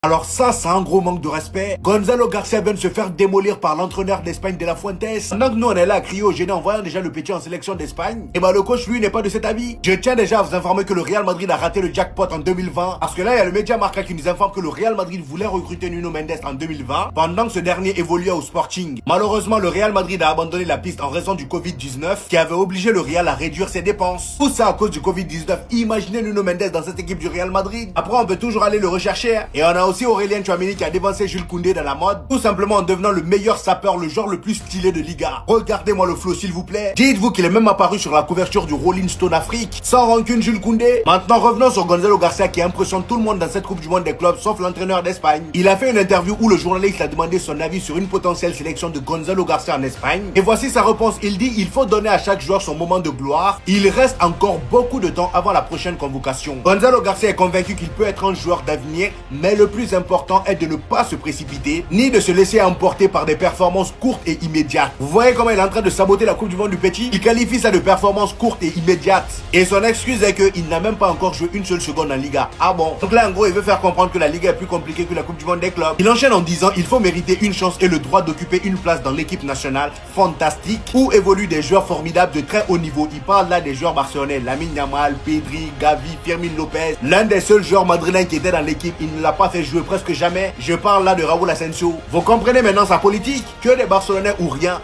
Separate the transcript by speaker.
Speaker 1: Alors ça, c'est un gros manque de respect. Gonzalo Garcia vient de se faire démolir par l'entraîneur d'Espagne de la Fuentes. Pendant que nous, on est là à crier au génie en voyant déjà le petit en sélection d'Espagne, et bah le coach, lui, n'est pas de cet avis. Je tiens déjà à vous informer que le Real Madrid a raté le jackpot en 2020. Parce que là, il y a le média Marca qui nous informe que le Real Madrid voulait recruter Nuno Mendes en 2020, pendant que ce dernier évoluait au Sporting. Malheureusement, le Real Madrid a abandonné la piste en raison du Covid-19, qui avait obligé le Real à réduire ses dépenses. Tout ça à cause du Covid-19. Imaginez Nuno Mendes dans cette équipe du Real Madrid. Après, on peut toujours aller le rechercher. Et on a aussi Aurélien Tchouaméni qui a dévancé Jules Koundé dans la mode, tout simplement en devenant le meilleur sapeur, le joueur le plus stylé de Liga. Regardez-moi le flow s'il vous plaît. Dites-vous qu'il est même apparu sur la couverture du Rolling Stone Afrique. Sans rancune Jules Koundé. Maintenant revenons sur Gonzalo Garcia qui impressionne tout le monde dans cette Coupe du Monde des clubs sauf l'entraîneur d'Espagne. Il a fait une interview où le journaliste a demandé son avis sur une potentielle sélection de Gonzalo Garcia en Espagne. Et voici sa réponse. Il dit il faut donner à chaque joueur son moment de gloire. Il reste encore beaucoup de temps avant la prochaine convocation. Gonzalo Garcia est convaincu qu'il peut être un joueur d'avenir, mais le plus important est de ne pas se précipiter, ni de se laisser emporter par des performances courtes et immédiates. Vous voyez comment il est en train de saboter la Coupe du Monde du petit? Il qualifie ça de performance courte et immédiate. Et son excuse est qu'il n'a même pas encore joué une seule seconde en Liga. Ah bon? Donc là en gros il veut faire comprendre que la Liga est plus compliquée que la Coupe du Monde des clubs. Il enchaîne en disant il faut mériter une chance et le droit d'occuper une place dans l'équipe nationale fantastique où évoluent des joueurs formidables de très haut niveau. Il parle là des joueurs barcelonais, Lamine Yamal, Pedri, Gavi, Fermin Lopez. L'un des seuls joueurs madrilènes qui était dans l'équipe, il ne l'a pas fait jouer presque jamais. Je parle là de Raúl Asensio. Vous comprenez maintenant sa politique? Que des Barcelonais ou rien.